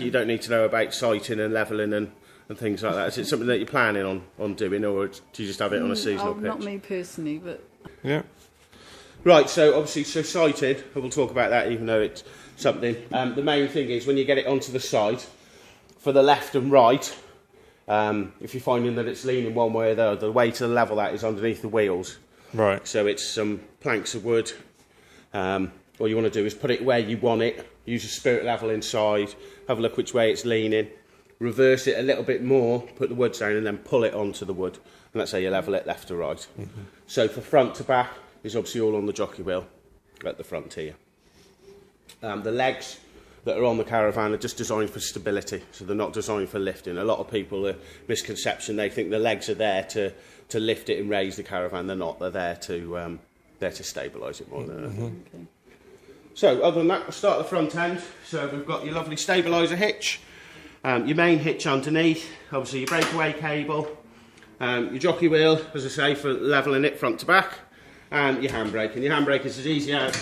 you don't need to know about sighting and levelling and things like that. Is it something that you're planning on doing, or do you just have it on a seasonal pitch? Not me personally, but... Yeah. Right, so obviously, sighted, and we'll talk about that even though it's something. The main thing is when you get it onto the side, for the left and right, if you're finding that it's leaning one way or the other, the way to level that is underneath the wheels. Right. So it's some planks of wood. All you want to do is put it where you want it, use a spirit level inside, have a look which way it's leaning, reverse it a little bit more, put the wood down and then pull it onto the wood. And that's how you level it left to right. So for front to back is obviously all on the jockey wheel at the front here. The legs that are on the caravan are just designed for stability, so they're not designed for lifting. A lot of people, misconception, they think the legs are there to lift it and raise the caravan. They're not. They're there to stabilise it more than anything. Okay. So other than that, we'll start at the front end. So we've got your lovely stabiliser hitch, your main hitch underneath, obviously your breakaway cable, your jockey wheel, as I say, for levelling it front to back, and your handbrake. And your handbrake is as easy as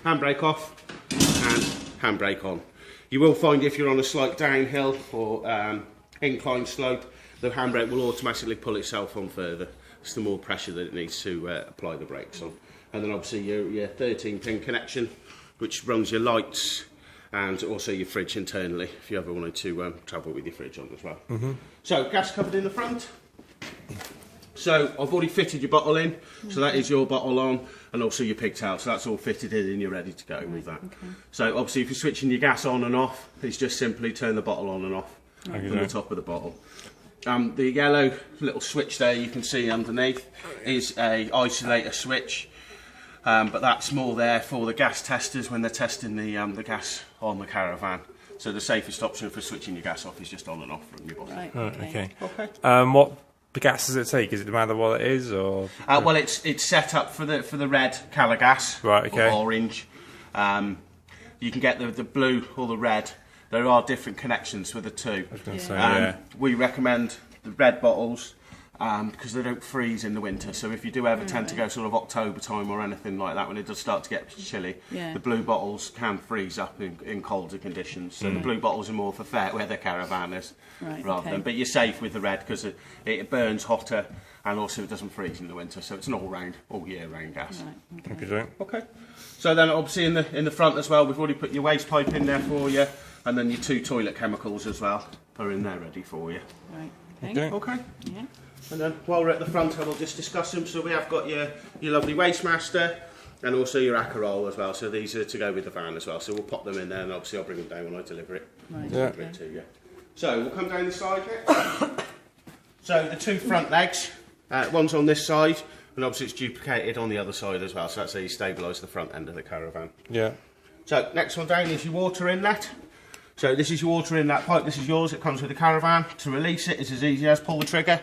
handbrake off and handbrake on. You will find if you're on a slight downhill or incline slope, the handbrake will automatically pull itself on further. It's the more pressure that it needs to apply the brakes on. And then obviously your 13-pin connection, which runs your lights and also your fridge internally, if you ever wanted to travel with your fridge on as well. So gas covered in the front. So I've already fitted your bottle in, so that is your bottle on, and also your pigtail, so that's all fitted in and you're ready to go with that. So obviously if you're switching your gas on and off, it's just simply turn the bottle on and off from the top of the bottle. The yellow little switch there you can see underneath is a isolator switch. But that's more there for the gas testers when they're testing the gas on the caravan. So the safest option for switching your gas off is just on and off from your bottle. Right, Okay. Okay. What gas does it take? Is it the matter what it is, or? Well, it's set up for the red colour gas. Right. Okay. Or orange. You can get the blue or the red. There are different connections with the two. I was going to say, yeah. We recommend the red bottles. Because they don't freeze in the winter, so if you do ever tend to go sort of October time or anything like that, when it does start to get chilly, the blue bottles can freeze up in colder conditions. So the blue bottles are more for fair weather caravanners rather than. But you're safe with the red because it burns hotter and also it doesn't freeze in the winter. So it's an all year round gas. Okay. So then obviously in the front as well, we've already put your waste pipe in there for you, and then your 2 toilet chemicals as well are in there ready for you. Right. Okay. Yeah. And then while we're at the front, I will just discuss them. So we have got your lovely Wastemaster and also your Acarol as well. So these are to go with the van as well. So we'll pop them in there and obviously I'll bring them down when I deliver it. Right. Deliver it to you. So we'll come down the side here. So the 2 front legs, one's on this side and obviously it's duplicated on the other side as well. So that's how you stabilise the front end of the caravan. Yeah. So next one down is your water inlet. So this is your water inlet pipe. This is yours. It comes with the caravan. To release it, it's as easy as pull the trigger.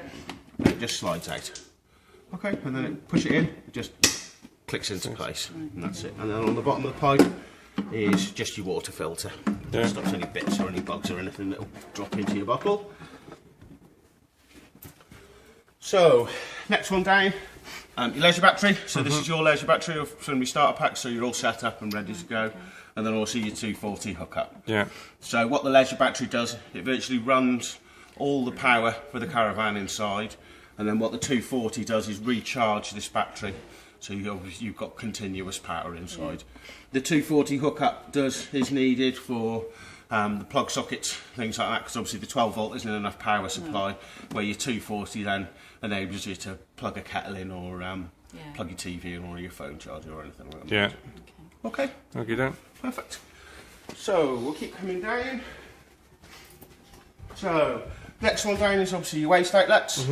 And it just slides out. Okay, and then push it in, it just clicks into place, and that's it. And then on the bottom of the pipe is just your water filter. It stops any bits or any bugs or anything that will drop into your bottle. So, next one down, your leisure battery. So this is your leisure battery from your starter pack, so you're all set up and ready to go. And then also your 240 hookup. Yeah. So what the leisure battery does, it virtually runs all the power for the caravan inside, and then what the 240 does is recharge this battery, so you've got continuous power inside. The 240 hookup is needed for the plug sockets, things like that, because obviously the 12 volt isn't enough power supply, where your 240 then enables you to plug a kettle in or plug your TV in or your phone charger or anything like that. Yeah. Okay. Okay, then. Perfect. So we'll keep coming down. So next one down is obviously your waste outlets.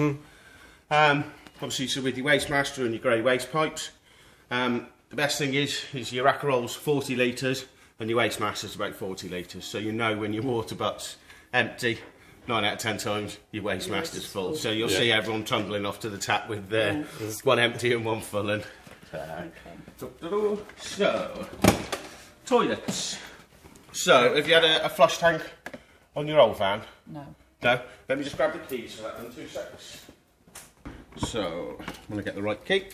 Obviously, so with your Wastemaster and your grey waste pipes. The best thing is your Acarol's 40 litres and your Wastemaster's about 40 litres. So you know when your water butt's empty, 9 out of 10 times your Wastemaster's full. So you'll see everyone trundling off to the tap with one empty and one full. And so toilets. So have you had a flush tank on your old van? No. No? Let me just grab the keys for that in 2 seconds. So, I'm going to get the right key.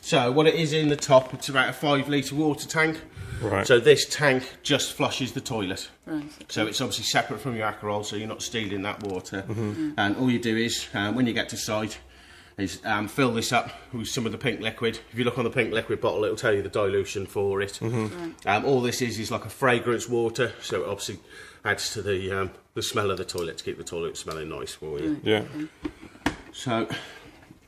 So, what it is in the top, it's about a 5 litre water tank. Right. So this tank just flushes the toilet. Right. So it's obviously separate from your Akerol, so you're not stealing that water. And all you do is, when you get to site, is fill this up with some of the pink liquid. If you look on the pink liquid bottle, it'll tell you the dilution for it. All this is like a fragrance water, so it obviously adds to the smell of the toilet to keep the toilet smelling nice for you. Yeah. So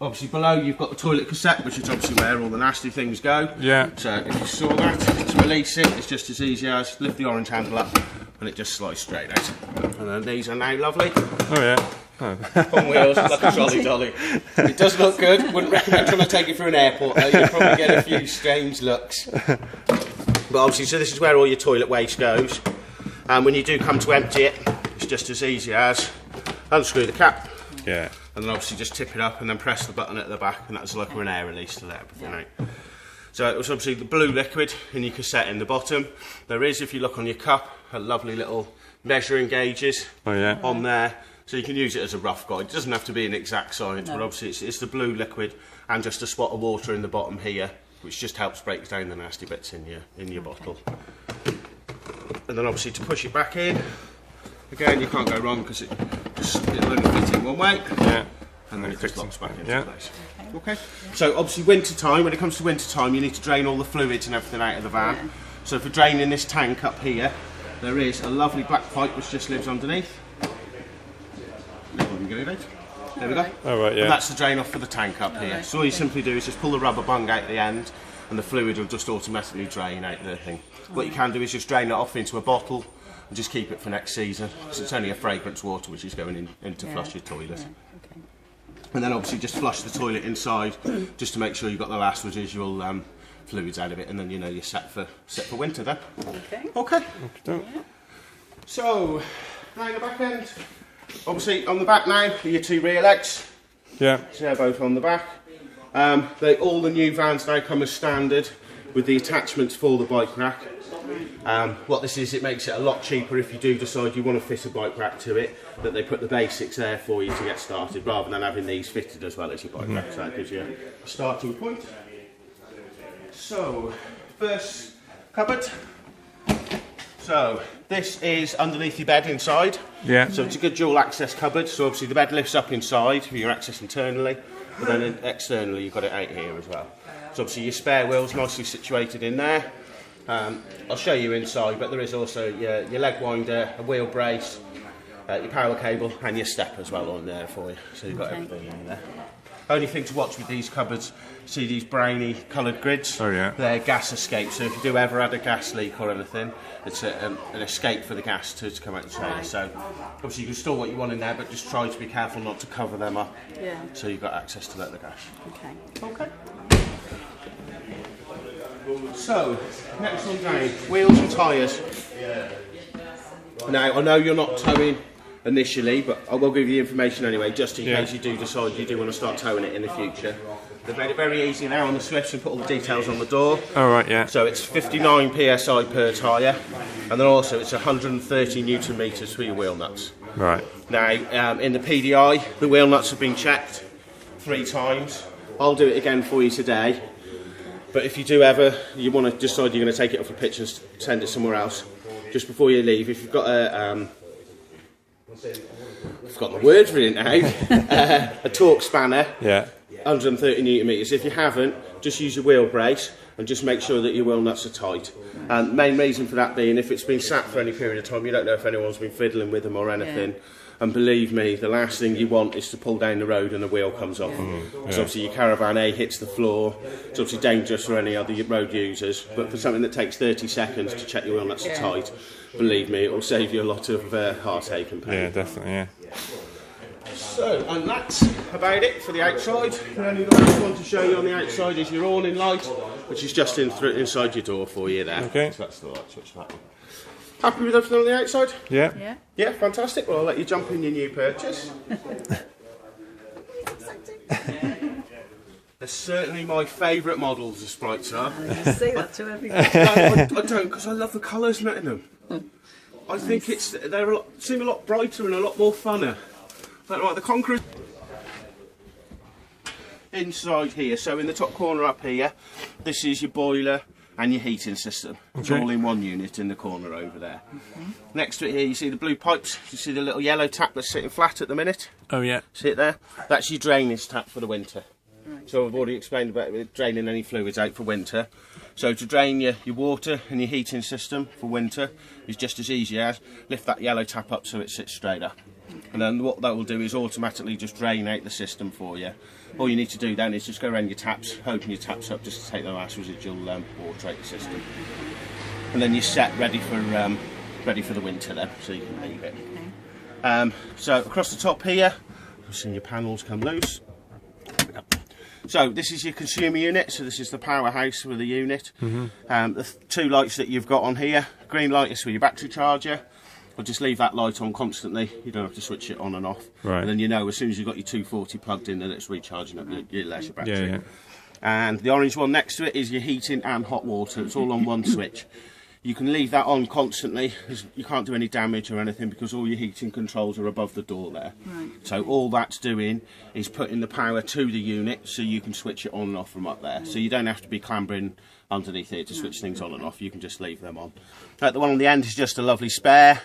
obviously below you've got the toilet cassette, which is obviously where all the nasty things go. Yeah. So if you saw that, to release it, it's just as easy as lift the orange handle up and it just slides straight out. And then these are now lovely. Oh yeah. Oh. On wheels, like a trolley dolly. It does look good. Wouldn't recommend trying to take it through an airport though. You'll probably get a few strange looks. But obviously, so this is where all your toilet waste goes. And when you do come to empty it, it's just as easy as unscrew the cap. Yeah. And then obviously just tip it up and then press the button at the back, and that's like an air release to let everything out. So it was obviously the blue liquid in your cassette in the bottom. There is, if you look on your cup, a lovely little measuring gauges Oh yeah. on there. So you can use it as a rough guide. It doesn't have to be an exact science, but obviously it's the blue liquid and just a spot of water in the bottom here, which just helps break down the nasty bits in your bottle. And then obviously to push it back in, again you can't go wrong because it'll only fit in one way. Yeah. And then it just locks back into Yeah. place. Okay. So obviously winter time, when it comes to winter time, you need to drain all the fluids and everything out of the van. Yeah. So for draining this tank up here, there is a lovely black pipe which just lives underneath. There we go. Oh right. Yeah. And that's the drain off for the tank up here. So all you simply do is just pull the rubber bung out the end and the fluid will just automatically drain out the thing. What you can do is just drain it off into a bottle and just keep it for next season. So it's only a fragrance water which is going in to flush your toilet. And then obviously just flush the toilet inside just to make sure you've got the last residual fluids out of it, and then you know you're set for winter then. Okay. So down the back end. Obviously on the back now are your two rear legs. Yeah. So they're both on the back. All the new vans now come as standard with the attachments for the bike rack. What this is, it makes it a lot cheaper if you do decide you want to fit a bike rack to it, that they put the basics there for you to get started rather than having these fitted as well as your bike rack. So that gives you a starting point. So, first cupboard. So, this is underneath your bed inside. Yeah. So it's a good dual access cupboard. So obviously the bed lifts up inside for your access internally, but then externally you've got it out here as well. So obviously your spare wheel's nicely situated in there. I'll show you inside, but there is also your leg winder, a wheel brace, your power cable and your step as well on there for you. So you've got everything in there. Only thing to watch with these cupboards, see these browny coloured grids? Oh yeah. They're gas escape, so if you do ever had a gas leak or anything, it's an escape for the gas to come out the trailer. So obviously you can store what you want in there, but just try to be careful not to cover them up. Yeah. So you've got access to let the gas. Okay. So, next one down, wheels and tyres. Now, I know you're not towing initially, but I will give you the information anyway, just in case you do decide you do want to start towing it in the future. They've made it very easy now on the Swifts and put all the details on the door. Oh right. Yeah. So it's 59 psi per tyre, and then also it's 130 newton metres for your wheel nuts. Right. Now, in the PDI, the wheel nuts have been checked 3 times. I'll do it again for you today. But if you do ever, you want to decide you're going to take it off a pitch and send it somewhere else, just before you leave, if you've got a, I've forgotten the word for it now, a torque spanner, Yeah. 130 newton metres. If you haven't, just use your wheel brace and just make sure that your wheel nuts are tight. And main reason for that being, if it's been sat for any period of time, you don't know if anyone's been fiddling with them or anything. And believe me, the last thing you want is to pull down the road and the wheel comes off. Because obviously your caravan hits the floor. It's obviously dangerous for any other road users, but for something that takes 30 seconds to check your wheel nuts are tight, believe me, it will save you a lot of heartache and pain. Yeah. Definitely. Yeah. So, and that's about it for the outside. And only the last one to show you on the outside is your awning light, which is just inside your door for you there. Okay. So that's the light switch for that one. Happy with everything on the outside? Yeah. Yeah. Yeah, fantastic. Well, I'll let you jump in your new purchase. They're certainly my favourite models, the Sprites are. You say that to everyone. No, I don't, because I love the colours in them. I think they seem a lot brighter and a lot more funner. Like the concrete inside here. So in the top corner up here, this is your boiler, and your heating system. It's all in one unit in the corner over there. Next to it here, you see the blue pipes. You see the little yellow tap that's sitting flat at the minute. Oh yeah. See it there? That's your drainage tap for the winter. So I've already explained about draining any fluids out for winter. So to drain your water and your heating system for winter is just as easy as lift that yellow tap up so it sits straight up. And then what that will do is automatically just drain out the system for you. All you need to do then is just go around your taps, open your taps up just to take the last residual water out the system. And then you're set ready for the winter then, so you can leave it. So across the top here, you've seen your panels come loose. So this is your consumer unit, so this is the powerhouse for the unit. The two lights that you've got on here, green light is for your battery charger. I'll just leave that light on constantly, you don't have to switch it on and off. Right. And then you know as soon as you've got your 240 plugged in that it's recharging up your leisure battery. Yeah, yeah. And the orange one next to it is your heating and hot water, it's all on one switch. You can leave that on constantly, you can't do any damage or anything because all your heating controls are above the door there. Right. So all that's doing is putting the power to the unit so you can switch it on and off from up there. So you don't have to be clambering underneath here to switch things on and off, you can just leave them on. The one on the end is just a lovely spare.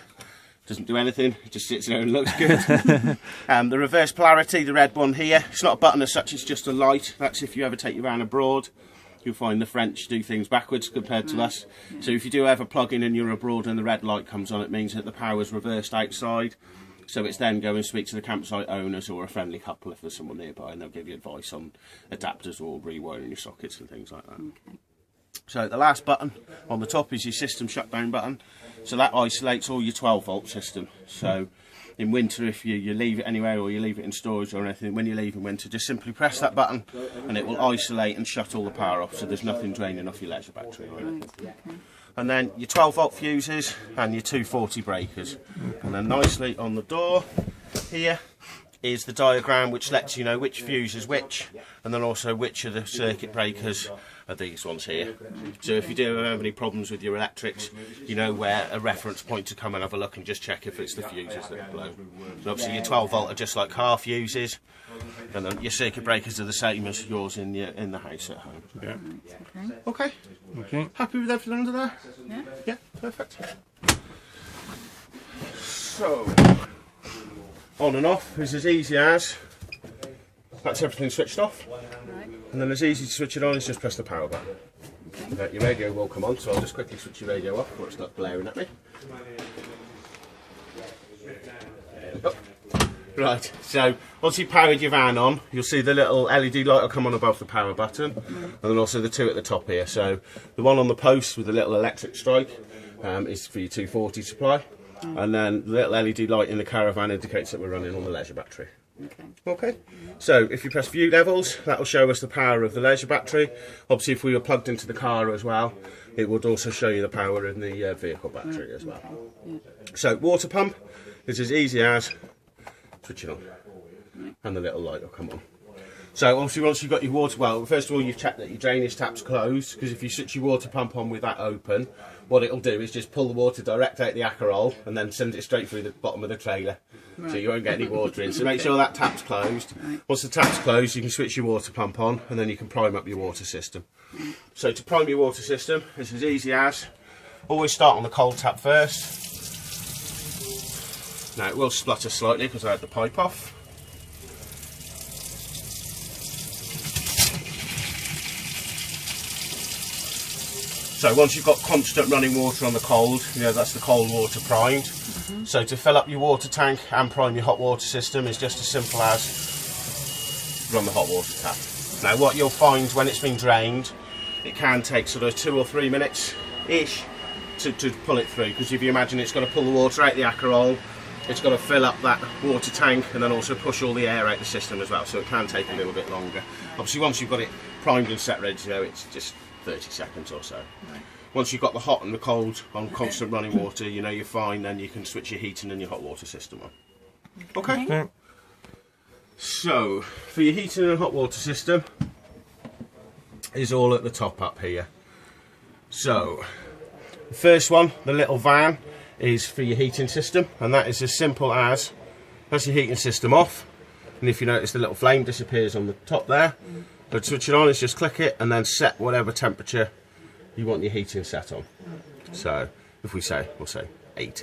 Doesn't do anything, it just sits there and looks good. The reverse polarity, the red one here, it's not a button as such, it's just a light. That's if you ever take your van abroad. You'll find the French do things backwards compared to us. So if you do ever plug in and you're abroad and the red light comes on, it means that the power's reversed outside. So it's then go and speak to the campsite owners or a friendly couple if there's someone nearby, and they'll give you advice on adapters or rewiring your sockets and things like that. Okay. So the last button on the top is your system shutdown button. So that isolates all your 12-volt system. So in winter, if you leave it anywhere or you leave it in storage or anything, when you leave in winter, just simply press that button and it will isolate and shut all the power off, so there's nothing draining off your leisure battery or anything. Right. Okay. And then your 12-volt fuses and your 240 breakers. And then nicely on the door here is the diagram which lets you know which fuse is which, and then also which of the circuit breakers are these ones here. So if you do have any problems with your electrics, you know where a reference point to come and have a look and just check if it's the fuses that blow. So obviously your 12-volt are just like car fuses, and then your circuit breakers are the same as yours in the house at home. Yeah. Okay. Okay, Okay. happy with everything under there? Yeah. Yeah, perfect. So, on and off is as easy as, that's everything switched off, Right. and then as easy to switch it on is just press the power button. Your radio will come on, so I'll just quickly switch your radio off before it starts blaring at me. Oh. Right, so once you've powered your van on, you'll see the little LED light will come on above the power button, and then also the two at the top here. So the one on the post with the little electric strike is for your 240 supply, and then the little LED light in the caravan indicates that we're running on the leisure battery. Okay. Okay, so if you press view levels, that will show us the power of the leisure battery. Obviously if we were plugged into the car as well, it would also show you the power in the vehicle battery as well. Yeah. So water pump is as easy as switch it on, and the little light will come on. So obviously once you've got your water, well first of all you've checked that your drainage tap's closed, because if you switch your water pump on with that open, what it'll do is just pull the water direct out the Akerol and then send it straight through the bottom of the trailer. So you won't get any water in. So make sure that tap's closed. Once the tap's closed, you can switch your water pump on, and then you can prime up your water system. So to prime your water system, it's as easy as, always start on the cold tap first. Now it will splutter slightly because I had the pipe off. So once you've got constant running water on the cold, you know that's the cold water primed. So to fill up your water tank and prime your hot water system is just as simple as run the hot water tap. Now what you'll find when it's been drained, it can take sort of 2 or 3 minutes-ish to pull it through, because if you imagine it's got to pull the water out the Akerol, it's got to fill up that water tank and then also push all the air out the system as well, so it can take a little bit longer. Obviously once you've got it primed and set ready to go, it's just 30 seconds or so. Right. Once you've got the hot and the cold on constant running water, you know you're fine, then you can switch your heating and your hot water system on. Okay? Yeah. So, for your heating and hot water system, is all at the top up here. So, the first one, the little van, is for your heating system, and that is as simple as, that's your heating system off, and if you notice the little flame disappears on the top there, but to switch it on is just click it and then set whatever temperature you want your heating set on. So if we'll say 80.